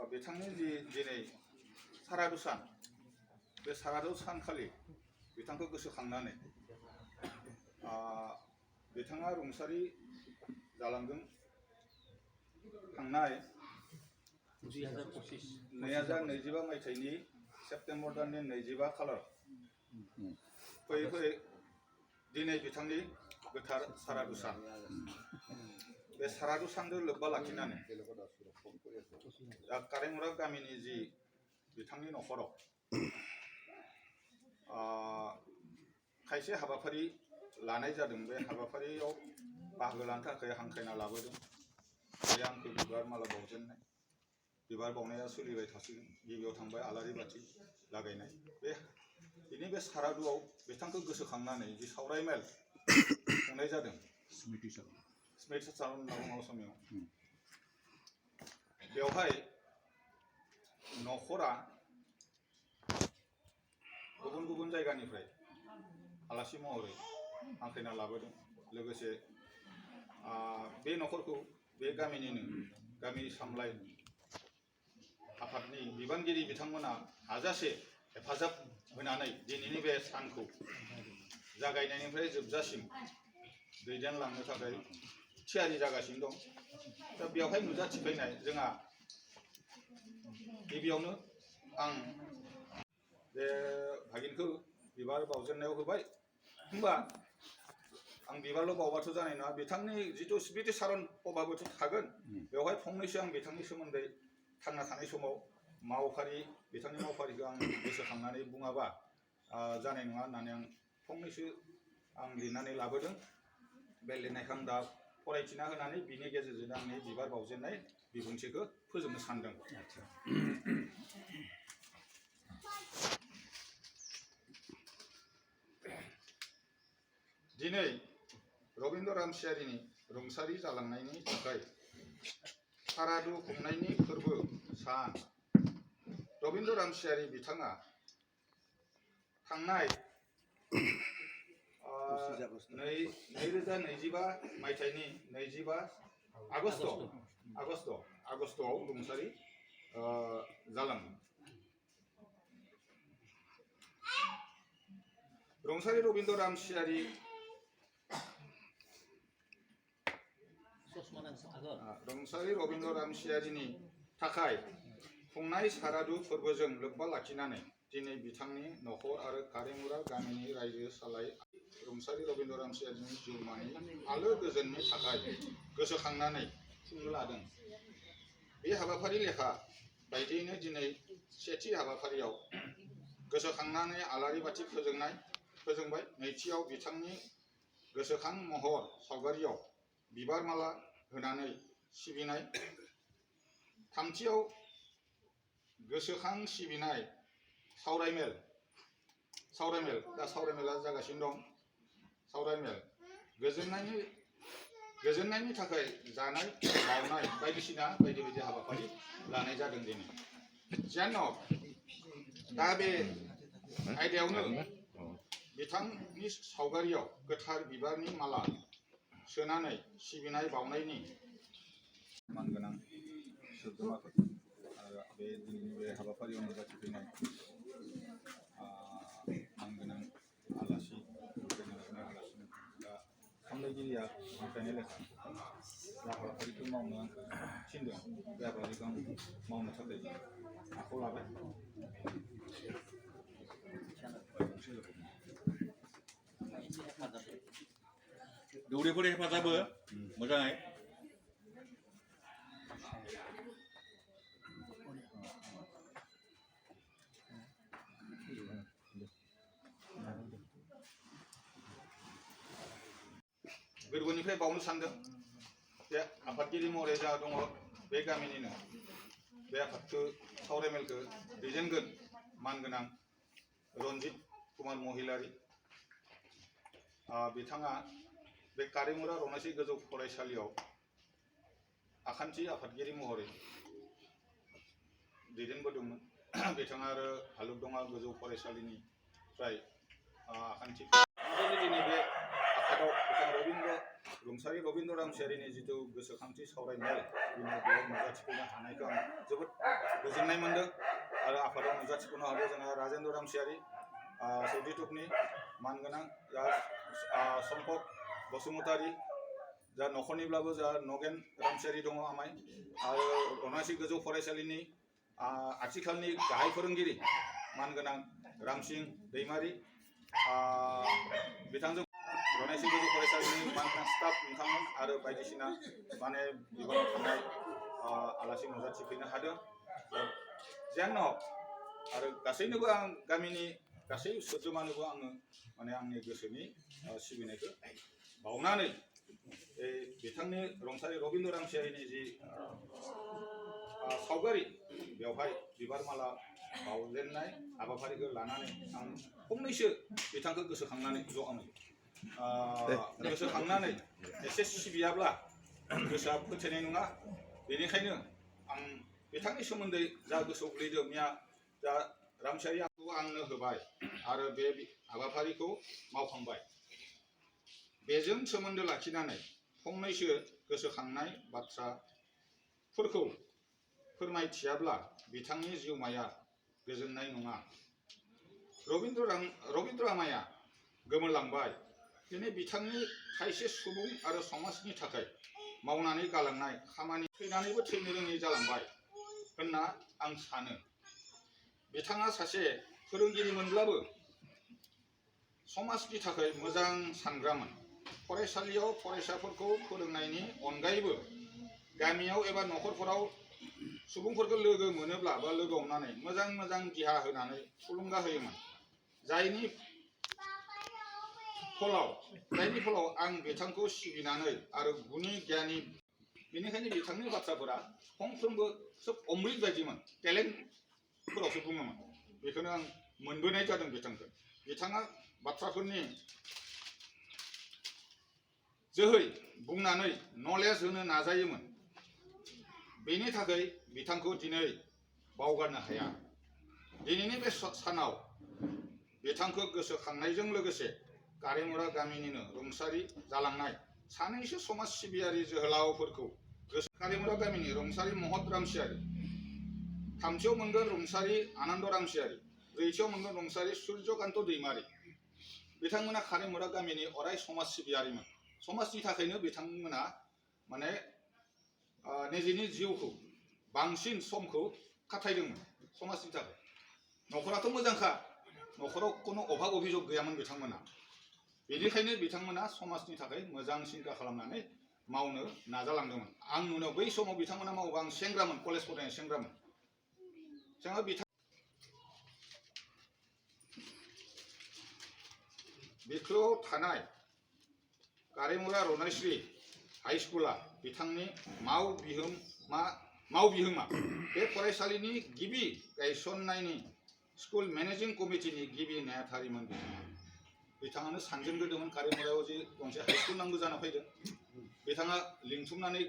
बिथांनि जि दिनै सारादु सान बे सारादु सानखालि बिथांखौ गोसोखांनानै बिथाङा रुंसारि जालांदों थांनाय 2025 मायथाइनि सेप्तेम्बर दाननि 25 खालार फैयै फैयै दिनै बिथांनि गोथार सारादु सान बे सारादु सानजों लोब्बा लाखिनानै कारेंमुरा गामिनि जि बिथांनि नखराव खायसे हाबाफारि लानाय जादों बे हाबाफारियाव बाहागो लानो थाखाय हांख्रायना लाबोदों बे आंखौ बिबार माला बावजेननाय बिबार बावनाया सोलिबाय थासिगोन गिबियाव थांबाय आलारि बाथि लागायनाय बिनि बे सारादुआव बिथांखौ गोसोखांनानै जि सावराय मेल खुंनाय जादों स्मृति सारन होनना बुङो असमियाव बेवहाय नखरा गुबुन गुबुन जायगानिफ्राय आलासि महरै हांख्रायना लाबोदों लोगोसे बे नखरखौ बे गामिनिनो गामि सामलाय आफादनि बिबानगिरि बिथांमोना हाजासे हेफाजाब होनानै दिनैनि बे सानखौ जागायनायनिफ्राय जोबजासिम दैदेनलांनो थाखाय थियारि जागासिनो दं दा बेवहाय नुजाथिफैनाय जोंहा गिबियावनो आं बे भागिनखौ बिबार बावजेननायाव होबाय होमबा आं बिबारल' बावबाथ' जानाय नङा बिथांनि जिथु स्मृति सारन सभाबोथ' थागोन बेवहाय फंनैसो आं बिथांनि सोमोन्दै थांना थानाय समाव बिथांनि मावफारिखौ आं गोसोखांनानै बुङाबा जानाय नङा होननानै आं फंनैसो आं लिरनानै लाबोदों बे लिरनायखौ आं दा फरायथिना होनानै बिनि गेजेरजों आंनि बिबार बावजेननाय बिबुंथिखौ फोजोबनो सानदों। दिनै रबिन्द्र रामसियारिनि रुंसारि जालांनायनि थाखाय सारादु खुंनायनि फोरबो सान रबिन्द्र रामसियारि बिथाङा थांनाय 2025 मायथाइनि 25 आगस्टआव रुंसारि जालांदों। रुंसारि रबिन्द्र रामसियारि रामसियारिनि थाखाय खुंनाय सारादु फोरबोजों लोब्बा लाखिनानै दिनै बिथांनि नखर आरो कारेंमुरा गामिनि रायजो सालाय रुंसारि रबिन्द्र रामसियारिनि जिउमानि आलो गोजोननि थाखाय गोसोखांनानै खुंनो लादों। बे हाबाफारि लेखा बायदियैनो दिनै सेथि हाबाफारियाव गोसोखांनानै आलारि बाथि फोजोंबाय नैथियाव बिथांनि गोसोखां महर सावगारियाव बिबार माला होनानै सिबिनाय थामथियाव गोसोखां सिबिनाय सावरायमेल दा सावरायमेला जागासिनो दं सावरायमेल गोजोननायनि थाखाय जानाय बावनाय बायदिसिना बायदि हाबाफारि लानाय जादों दिनै जियानो दा बे आयदायावनो बिथांनि सावगारियाव गोथार बिबारनि माला सोनानै सिबिनाय बावनायनि मानगोनां सोद्रोमाफोर आरो बे दिनैनि बे हाबाफारियाव नुजाथिफैनाय मानगोनां आलासि दा सामलायगिरिया हांख्रायनाय लेखा हाबाफारिखौ मावनो आंखौ थिनदों बे हाबाफारिखौ आं मावनो थाखाय आखायाव लाबाय। दौरिफोर हेफाजाब हो मोजाङै गोरबोनिफ्राय बावनो सानदों बे आफादगिरि महरै जा दङ बे गामिनिनो बे आफादखौ सावरायमेलखौ दैदेनगोन मानगोनां रन्जित कुमार महिलारि बिथाङा बे कारेंमुरा रनासि गोजौ फरायसालियाव आखान्थि आफादगिरि महरै दैदेनबोदोंमोन बिथाङा आरो हालुकदङा गोजौ फरायसालिनिफ्राय आखान्थि दिनै बे आफादाव बिथां रुंसारि रबिन्द्र रामसियारिनि जिथु गोसोखांथि सावरायनाय बिनि बेयाव नुजाथिफैनो हानायखौ आं जोबोद गोजोननाय मोनदों आरो आफादाव नुजाथिफैनो हादों जोंहा राजेन्द्र रामसियारि सौदिटकनि मानगोनां सम्पद बसुमतारी जा न'खरनिब्लाबो जा नगेन रामसियारि दङ आमाय आरो अनासि गोजौ फरायसालिनि आथिखालनि गाहाय फोरोंगिरि मानगोनां रामसिं दैमारि बिथांजों अनासि गोजौ फरायसालिनि मानगोनां स्टाफ नोंथांमोन आरो बायदिसिना माने बिबान थानाय आलासि नुजाथिफैनो हादों जियानो आरो गासैनोबो आं गामिनि गासै सोद्रोमानोबो आङो माने आंनि गोसोनि सिबिनायखौ बावनानै बिथांनि रुंसारि रबिन्द्र रामसियारिनि जि सावगारि बेवहाय बिबार माला बावजेननाय हाबाफारिखौ लानानै आं फंनैसो बिथांखौ गोसोखांनानै गोसोखांनानै एसे सिबियाब्ला गोसोआ फोथायनाय नङा बेनिखायनो आं बिथांनि सोमोन्दै जा गोसोआव गोलैदों मिया जा रामसियारि आंनो होबाय आरो बे हाबाफारिखौ मावखांबाय बेजों सोमोन्दो लाखिनानै फंनैसो गोसोखांनाय बाथ्राफोरखौ फोरमायथियाब्ला बिथांनि जिउमाया गोजोननाय नङा रबिन्द्र आमाया गोमोरलांबाय दिनै बिथांनि खायसे सुबुं आरो समाजनि थाखाय मावनानै गालांनाय खामानि थैनानैबो थैनो रोङै जालांबाय होनना आं सानो बिथाङा सासे फोरोंगिरिमोनब्लाबो समाजनि थाखाय मोजां सानग्रामोन फरायसालियाव फरायसाफोरखौ फोरोंनायनि अनगायैबो गामियाव एबा न'खरफोराव सुबुंफोरखौ लोगो मोनोब्ला बा लोगो हमनानै मोजां गिहा होनानै थुलुंगा होयोमोन जायनि फलाव आं बिथांखौ सिबिनानै आरो गुनि गियानि बेनिखायनो बिथांनि बाथ्राफोरा फंफ्रोमबो सोब अमृत बायदिमोन टेलेन्टफोरावसो बुङोमोन बेखौनो आं मोनबोनाय जादों बिथाङा बाथ्राफोरनि जोहै बुंनानै नलेज होनो नाजायोमोन बेनि थाखाय बिथांखौ दिनै बावगारनो हाया दिनैनि बे सानाव बिथांखौ गोसोखांनायजों लोगोसे कारेमुरा गामिनिनो रुंसारि जालांनाय सानैसो समाज सिबियारि जोहोलावफोरखौ कारेमुरा गामिनि रुंसारि महत रामसियारि थामथियाव मोनगोन रुंसारि आनन्द रामसियारि ब्रैथियाव मोनगोन रुंसारि सुर्यकान्त दैमारि बिथांमोना कारेमुरा गामिनि अराय समाज सिबियारिमोन समाजनि थाखायनो बिथांमोना माने निजेनि जिउखौ बांसिन समखौ खाथायदोंमोन समाजनि थाखाय न'खराथ' मोजांखा न'खराव कोनो अभाब अभियोग गैयामोन बिथांमोना बेनिखायनो बिथांमोना समाजनि थाखाय मोजां सिन्था खालामनानै मावनो नाजालांदोंमोन आं नुनायाव बै समाव बिथांमोना मावोबा आं सेंग्रामोन कलेज फरायनाय सेंग्रामोन जोङो बिखौ थानाय कारेमुरा रनायश्री हाई स्कुला बिथांनि मावबिहोमा बे फरायसालिनि गिबि गायसननायनि स्कुल मेनेजिं कमिटिनि गिबि नेहाथारिमोन बिथाङानो सानजेनग्रोदोंमोन कारेमुरायाव जे गंसे हाई स्कुल नांगौ जाना फैदों बिथाङा लिंथुमनानै